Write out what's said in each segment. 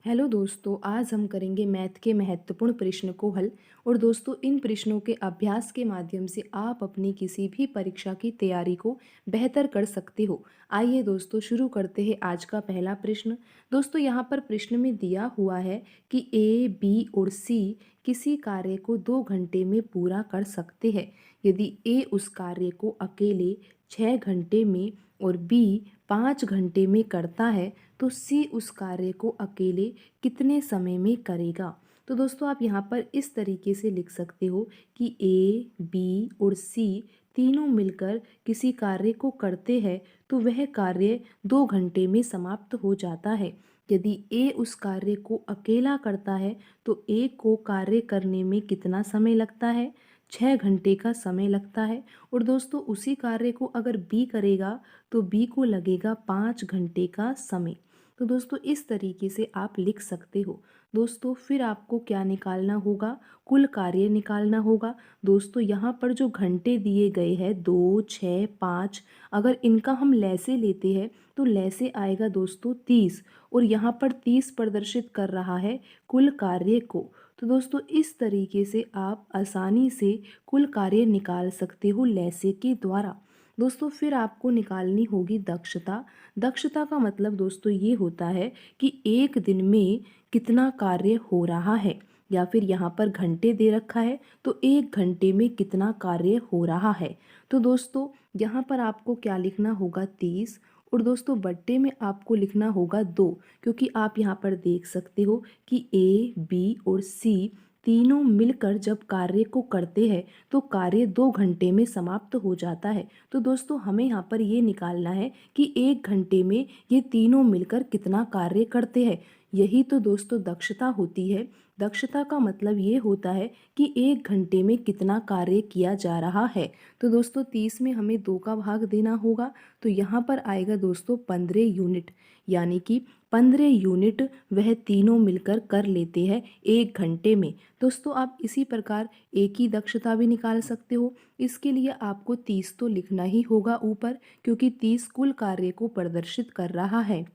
Hello दोस्तों, आज हम करेंगे मैथ के महत्वपूर्ण प्रश्न को हल। और दोस्तों, इन प्रश्नों के अभ्यास के माध्यम से आप अपनी किसी भी परीक्षा की तैयारी को बेहतर कर सकते हो। आइए दोस्तों, शुरू करते हैं आज का पहला प्रश्न। दोस्तों, यहाँ पर प्रश्न में दिया हुआ है कि ए, बी और सी किसी कार्य को 2 घंटे में पूरा कर सकते हैं। यदि ए उस कार्य को अकेले 6 घंटे में और बी 5 घंटे में करता है तो सी उस कार्य को अकेले कितने समय में करेगा। तो दोस्तों, आप यहाँ पर इस तरीके से लिख सकते हो कि ए, बी और सी तीनों मिलकर किसी कार्य को करते हैं तो वह कार्य 2 घंटे में समाप्त हो जाता है। यदि ए उस कार्य को अकेला करता है तो ए को कार्य करने में कितना समय लगता है? 6 घंटे का समय लगता है। और दोस्तों, उसी कार्य को अगर बी करेगा तो बी को लगेगा 5 घंटे का समय। तो दोस्तों, इस तरीके से आप लिख सकते हो। दोस्तों, फिर आपको क्या निकालना होगा? कुल कार्य निकालना होगा। दोस्तों, यहाँ पर जो घंटे दिए गए हैं 2, 6, 5, अगर इनका हम लैसे लेते हैं तो लैसे आएगा दोस्तों 30। और यहाँ पर 30 प्रदर्शित कर रहा है कुल कार्य को। तो दोस्तों, इस तरीके से आप आसानी से कुल कार्य निकाल सकते हो लैसे के द्वारा। दोस्तों, फिर आपको निकालनी होगी दक्षता। दक्षता का मतलब दोस्तों ये होता है कि एक दिन में कितना कार्य हो रहा है, या फिर यहाँ पर घंटे दे रखा है तो 1 घंटे में कितना कार्य हो रहा है। तो दोस्तों, यहाँ पर आपको क्या लिखना होगा? 30। और दोस्तों, बट्टे में आपको लिखना होगा 2, क्योंकि आप यहाँ पर देख सकते हो कि ए, बी और सी तीनों मिलकर जब कार्य को करते हैं तो कार्य 2 घंटे में समाप्त हो जाता है। तो दोस्तों, हमें यहाँ पर ये निकालना है कि 1 घंटे में ये तीनों मिलकर कितना कार्य करते हैं। यही तो दोस्तों दक्षता होती है। दक्षता का मतलब ये होता है कि 1 घंटे में कितना कार्य किया जा रहा है। तो दोस्तों, 30 में हमें 2 का भाग देना होगा तो यहाँ पर आएगा दोस्तों 15 यूनिट, यानी कि 15 यूनिट वह तीनों मिलकर कर लेते हैं 1 घंटे में। दोस्तों, आप इसी प्रकार एक ही दक्षता भी निकाल सकते हो। इसके लिए आपको 30 तो लिखना ही होगा ऊपर, क्योंकि 30 कुल कार्य को प्रदर्शित कर रहा है।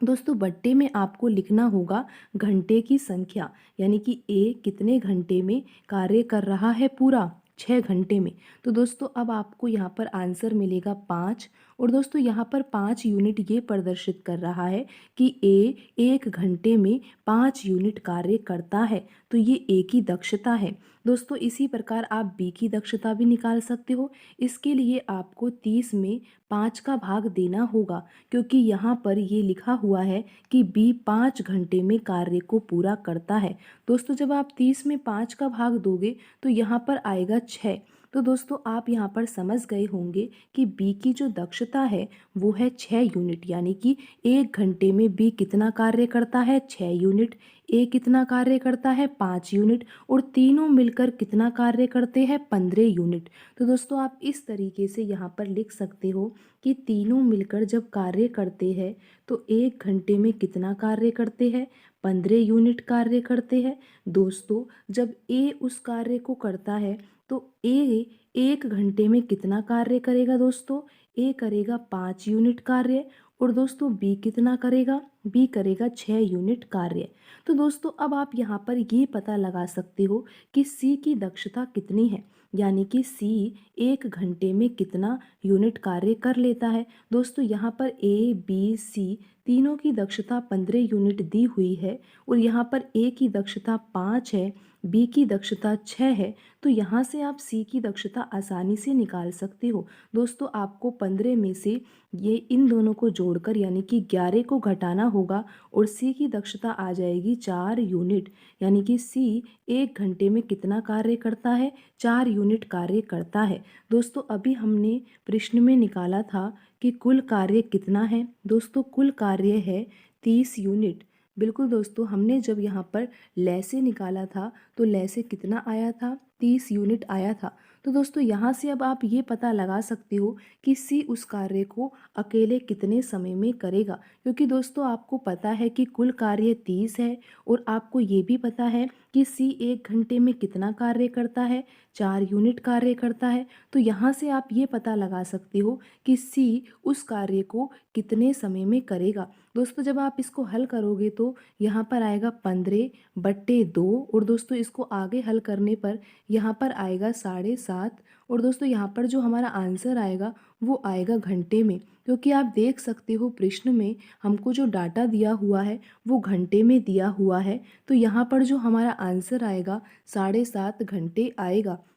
दोस्तों, बट्टे में आपको लिखना होगा घंटे की संख्या, यानी कि ए कितने घंटे में कार्य कर रहा है पूरा? 6 घंटे में। तो दोस्तों, अब आपको यहाँ पर आंसर मिलेगा 5। और दोस्तों, यहाँ पर 5 यूनिट ये प्रदर्शित कर रहा है कि ए 1 घंटे में 5 यूनिट कार्य करता है। तो ये ए की दक्षता है। दोस्तों, इसी प्रकार आप बी की दक्षता भी निकाल सकते हो। इसके लिए आपको 30 में 5 का भाग देना होगा, क्योंकि यहाँ पर ये लिखा हुआ है कि बी 5 घंटे में कार्य को पूरा करता है। दोस्तों, जब आप 30 में 5 का भाग दोगे तो यहाँ पर आएगा 6। तो दोस्तों, आप यहाँ पर समझ गए होंगे कि बी की जो दक्षता है वो है 6 यूनिट, यानी कि 1 घंटे में बी कितना कार्य करता है? 6 यूनिट। ए कितना कार्य करता है? 5 यूनिट। और तीनों मिलकर कितना कार्य करते हैं? 15 यूनिट। तो दोस्तों, आप इस तरीके से यहाँ पर लिख सकते हो कि तीनों मिलकर जब कार्य करते हैं तो 1 घंटे में कितना कार्य करते हैं? 15 यूनिट कार्य करते हैं। दोस्तों, जब ए उस कार्य को करता है तो ए 1 घंटे में कितना कार्य करेगा? दोस्तों, ए करेगा 5 यूनिट कार्य। और दोस्तों, बी कितना करेगा? बी करेगा 6 यूनिट कार्य। तो दोस्तों, अब आप यहाँ पर ये पता लगा सकते हो कि सी की दक्षता कितनी है, यानी कि सी 1 घंटे में कितना यूनिट कार्य कर लेता है। दोस्तों, यहाँ पर ए, बी, सी तीनों की दक्षता 15 यूनिट दी हुई है। और यहाँ पर ए की दक्षता 5 है, बी की दक्षता 6 है। तो यहाँ से आप सी की दक्षता आसानी से निकाल सकते हो। दोस्तों, आपको 15 में से ये इन दोनों को जोड़कर यानी कि 11 को घटाना होगा और सी की दक्षता आ जाएगी 4 यूनिट, यानी कि सी 1 घंटे में कितना कार्य करता है? 4 यूनिट कार्य करता है। दोस्तों, अभी हमने प्रश्न में निकाला था कि कुल कार्य कितना है। दोस्तों, कुल कार्य है 30 यूनिट। बिल्कुल दोस्तों, हमने जब यहाँ पर लैसे निकाला था तो लैसे कितना आया था? 30 यूनिट आया था। तो दोस्तों, यहाँ से अब आप ये पता लगा सकते हो कि सी उस कार्य को अकेले कितने समय में करेगा, क्योंकि दोस्तों आपको पता है कि कुल कार्य 30 है और आपको ये भी पता है कि सी 1 घंटे में कितना कार्य करता है, 4 यूनिट कार्य करता है। तो यहाँ से आप ये पता लगा सकते हो कि सी उस कार्य को कितने समय में करेगा। दोस्तों जब आप इसको हल करोगे तो यहाँ पर आएगा 15/2 और दोस्तों इसको आगे हल करने पर यहाँ पर आएगा 7.5 और दोस्तों यहाँ पर जो हमारा आंसर आएगा वो आएगा घंटे में, क्योंकि आप देख सकते हो प्रश्न में हमको जो डाटा दिया हुआ है वो घंटे में दिया हुआ है। तो यहाँ पर जो हमारा आंसर आएगा 7.5 घंटे आएगा।